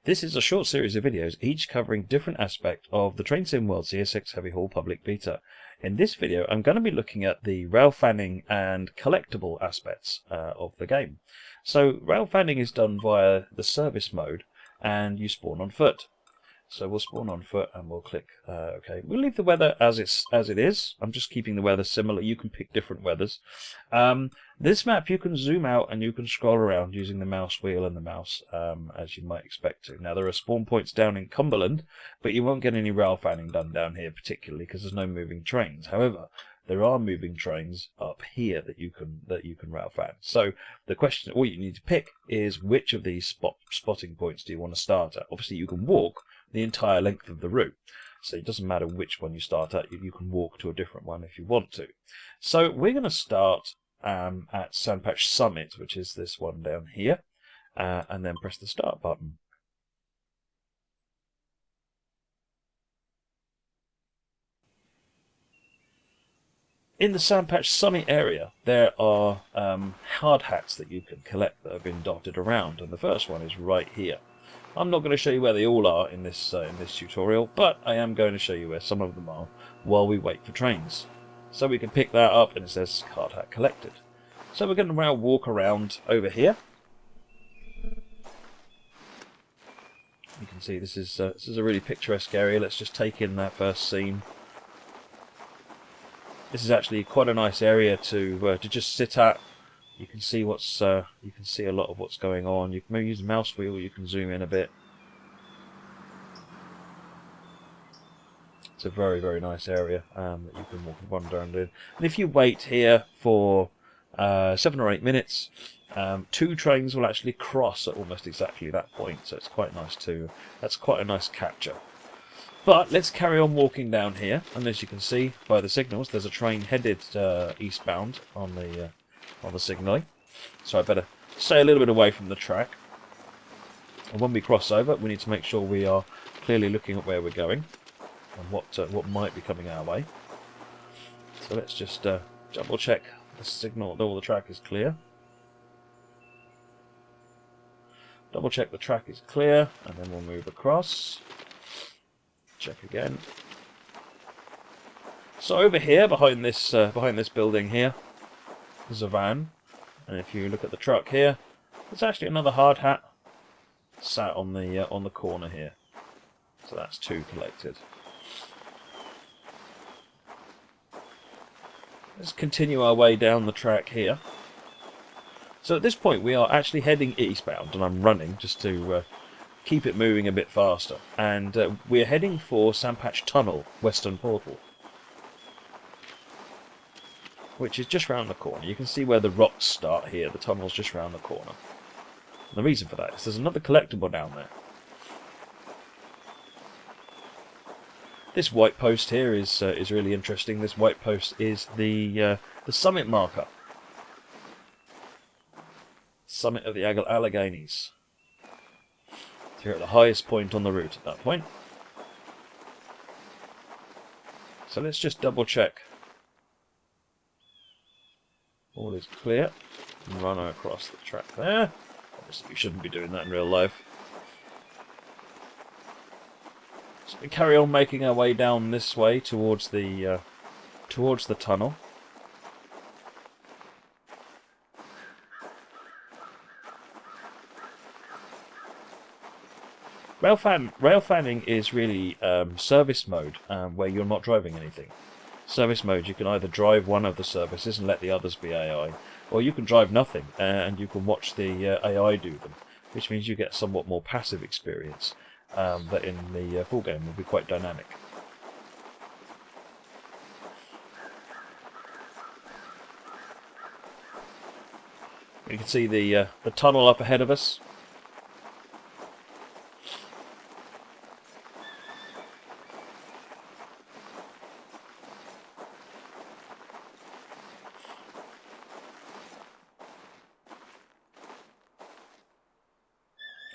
This is a short series of videos, each covering different aspects of the Train Sim World CS6 Heavy Haul Public Beta. In this video, I'm going to be looking at the railfanning and collectible aspects of the game. So, railfanning is done via the service mode, and you spawn on foot. So we'll spawn on foot and we'll click OK. We'll leave the weather as it is. I'm just keeping the weather similar. You can pick different weathers. This map you can zoom out and you can scroll around using the mouse wheel and the mouse as you might expect to. Now there are spawn points down in Cumberland, but you won't get any rail fanning done down here particularly because there's no moving trains. However, there are moving trains up here that you can rail fan. So the question, all you need to pick is which of these spotting points do you want to start at. Obviously you can walk the entire length of the route, so it doesn't matter which one you start at. You can walk to a different one if you want to. So we're going to start at Sandpatch Summit, which is this one down here, and then press the start button. In the Sandpatch Summit area, there are hard hats that you can collect that have been dotted around, and the first one is right here. I'm not going to show you where they all are in this tutorial, but I am going to show you where some of them are while we wait for trains. So we can pick that up and it says hard hat collected. So we're going to now walk around over here. You can see this is a really picturesque area. Let's just take in that first scene. This is actually quite a nice area to just sit at. You can see you can see a lot of what's going on. You can maybe use the mouse wheel. You can zoom in a bit. It's a very, very nice area that you can walk and wander around in. And if you wait here for 7 or 8 minutes, 2 trains will actually cross at almost exactly that point. So it's quite nice too. That's quite a nice capture. But let's carry on walking down here. And as you can see by the signals, there's a train headed eastbound on the signalling. So I better stay a little bit away from the track. And when we cross over, we need to make sure we are clearly looking at where we're going and what might be coming our way. So let's just double check the signal that all the track is clear. Double check the track is clear, and then we'll move across. Check again. So over here, behind this building here, there's a van, and if you look at the truck here, there's actually another hard hat sat on the corner here. So that's 2 collected. Let's continue our way down the track here. So at this point we are actually heading eastbound, and I'm running just to keep it moving a bit faster. And we're heading for Sandpatch Tunnel, Western Portal, which is just round the corner. You can see where the rocks start here. The tunnel's just round the corner. And the reason for that is there's another collectible down there. This white post here is really interesting. This white post is the summit marker. Summit of the Alleghenies. So you're at the highest point on the route at that point. So let's just double check. All is clear. And run across the track there. Obviously, you shouldn't be doing that in real life. So we carry on making our way down this way towards the tunnel. Railfanning is really service mode, where you're not driving anything. Service mode, you can either drive one of the services and let the others be AI, or you can drive nothing and you can watch the AI do them, which means you get a somewhat more passive experience that in the full game will be quite dynamic. You can see the tunnel up ahead of us.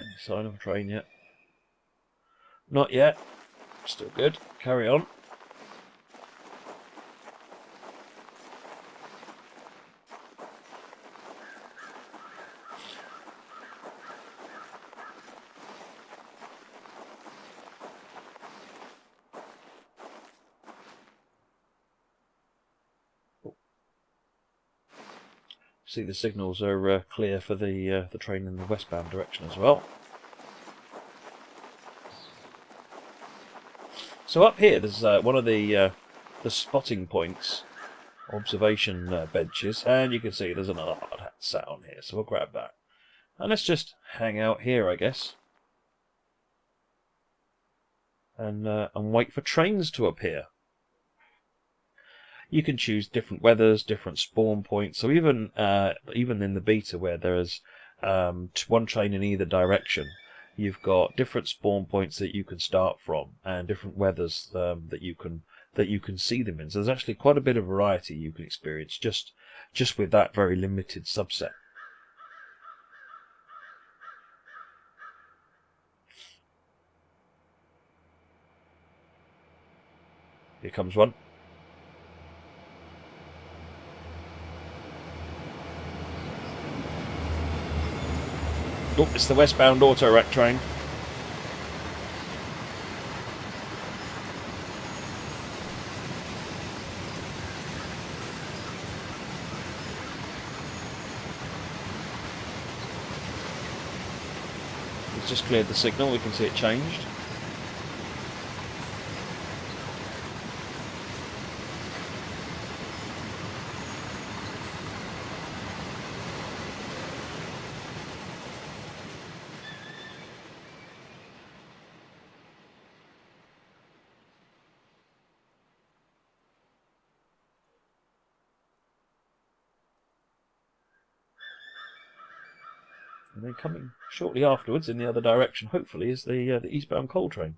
Any sign of a train yet? Not yet. Still good. Carry on. See, the signals are clear for the train in the westbound direction as well. So up here, there's one of the spotting points, observation benches, and you can see there's another hard hat sat on here. So we'll grab that, and let's just hang out here, I guess, and wait for trains to appear. You can choose different weathers, different spawn points. So even in the beta where there is one train in either direction, you've got different spawn points that you can start from and different weathers that you can see them in. So there's actually quite a bit of variety you can experience just with that very limited subset. Here comes one. Oh, it's the westbound auto-rack train. It's just cleared the signal, we can see it changed. And then coming shortly afterwards in the other direction, hopefully, is the eastbound coal train.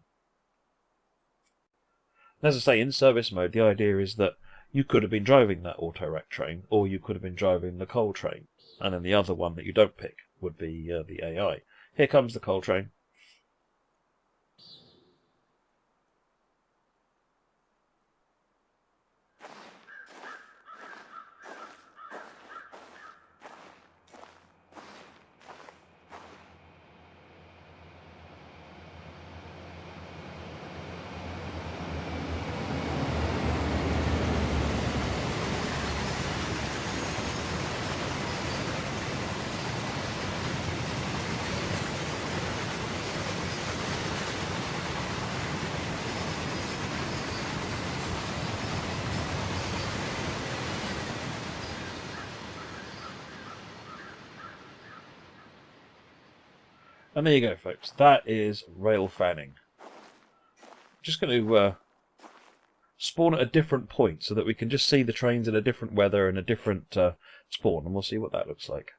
And as I say, in service mode, the idea is that you could have been driving that auto-rack train, or you could have been driving the coal train, and then the other one that you don't pick would be the AI. Here comes the coal train. And there you go, folks. That is rail fanning. Just going to spawn at a different point so that we can just see the trains in a different weather and a different spawn, and we'll see what that looks like.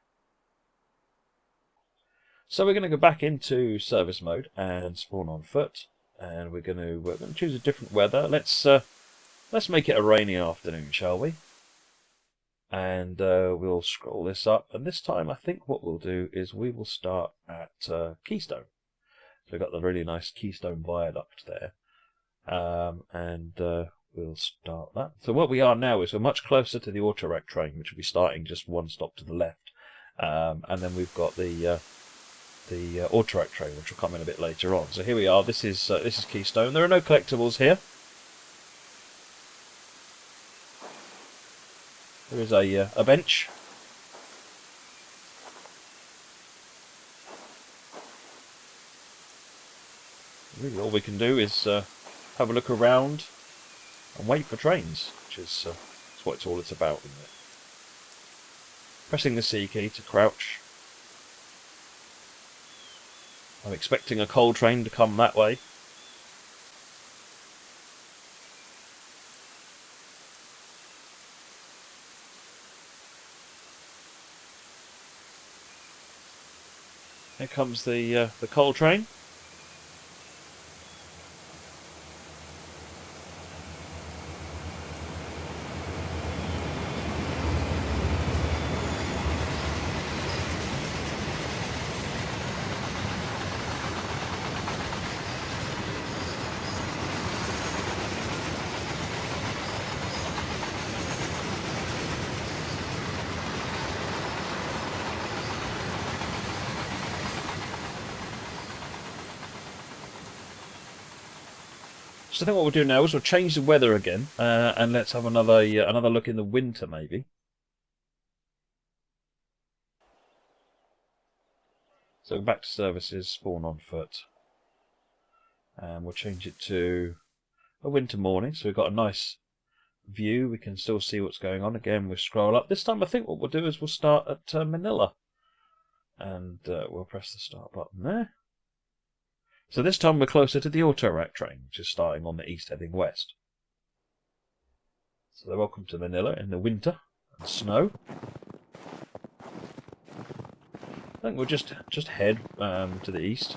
So we're going to go back into service mode and spawn on foot, and we're going to choose a different weather. Let's make it a rainy afternoon, shall we? And we'll scroll this up, and this time I think what we'll do is we will start at Keystone. So we've got the really nice Keystone Viaduct there, and we'll start that. So what we are now is we're much closer to the auto-rack train, which will be starting just one stop to the left, and then we've got the auto-rack train, which will come in a bit later on. So here we are. This is Keystone. There are no collectibles here. There is a bench. Really, all we can do is have a look around and wait for trains, which is that's what it's about, isn't it? Pressing the C key to crouch. I'm expecting a coal train to come that way. Here comes the coal train. So I think what we'll do now is we'll change the weather again, and let's have another look in the winter, maybe. So back to services, spawn on foot. And we'll change it to a winter morning, so we've got a nice view. We can still see what's going on. Again, we'll scroll up. This time I think what we'll do is we'll start at Manila. And we'll press the start button there. So this time we're closer to the auto-rack train, which is starting on the east heading west. So welcome to Manila in the winter and snow. I think we'll just head to the east.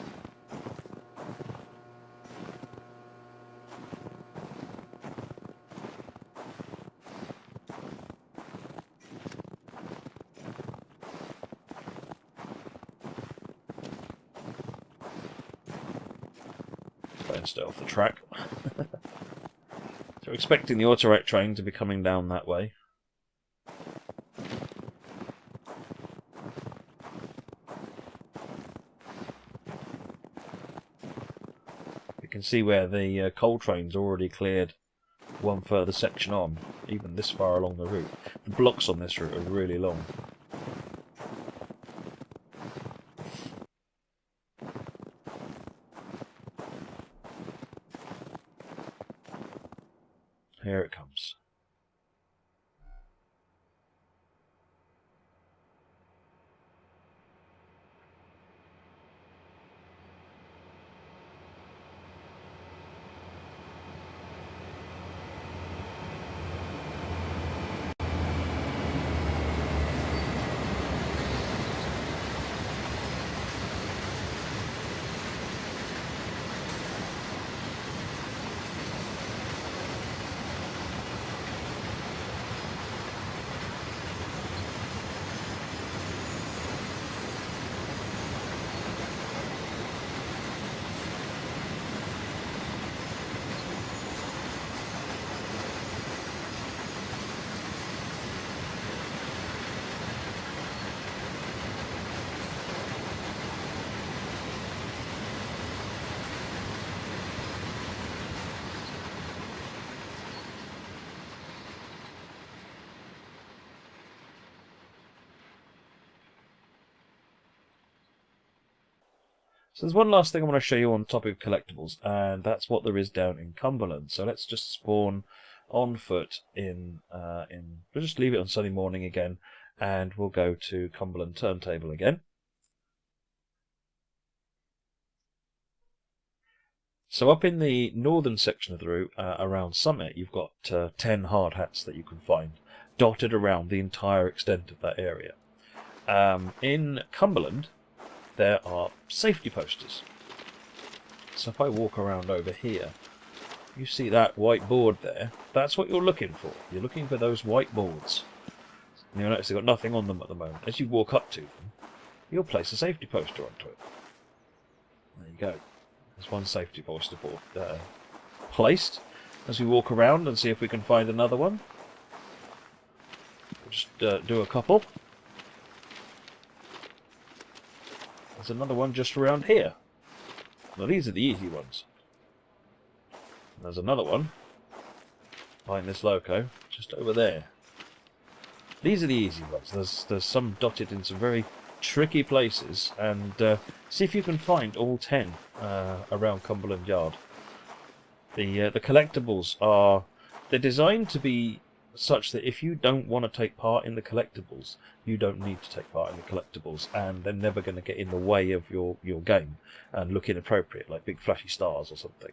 Try and stay off the track. So we're expecting the auto-rack train to be coming down that way. You can see where the coal train's already cleared one further section on, even this far along the route. The blocks on this route are really long. Here it comes. So there's one last thing I want to show you on topic of collectibles, and that's what there is down in Cumberland. So let's just spawn on foot we'll just leave it on sunny morning again, and we'll go to Cumberland Turntable again. So up in the northern section of the route, around Summit, you've got 10 hard hats that you can find, dotted around the entire extent of that area. In Cumberland, there are safety posters. So if I walk around over here, you see that white board there. That's what you're looking for. You're looking for those white boards. And you'll notice they've got nothing on them at the moment. As you walk up to them, you'll place a safety poster onto it. There you go. There's one safety poster board placed. As we walk around and see if we can find another one. We'll just do a couple. There's another one just around here. Now these are the easy ones. And there's another one behind this loco, just over there. These are the easy ones. There's some dotted in some very tricky places, and see if you can find all 10 around Cumberland Yard. The collectibles they're designed to be such that if you don't want to take part in the collectibles, you don't need to take part in the collectibles, and they're never going to get in the way of your game and look inappropriate, like big flashy stars or something.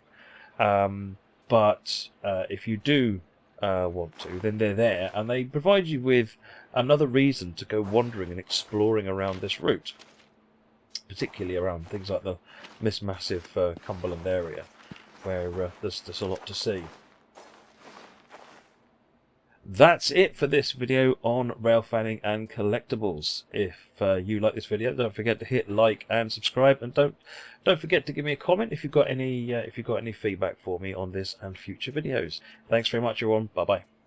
But if you do want to, then they're there, and they provide you with another reason to go wandering and exploring around this route, particularly around things like this massive Cumberland area, where there's a lot to see. That's it for this video on railfanning and collectibles. If you like this video, don't forget to hit like and subscribe, and don't forget to give me a comment if you've got any feedback for me on this and future videos. Thanks very much, everyone. Bye bye.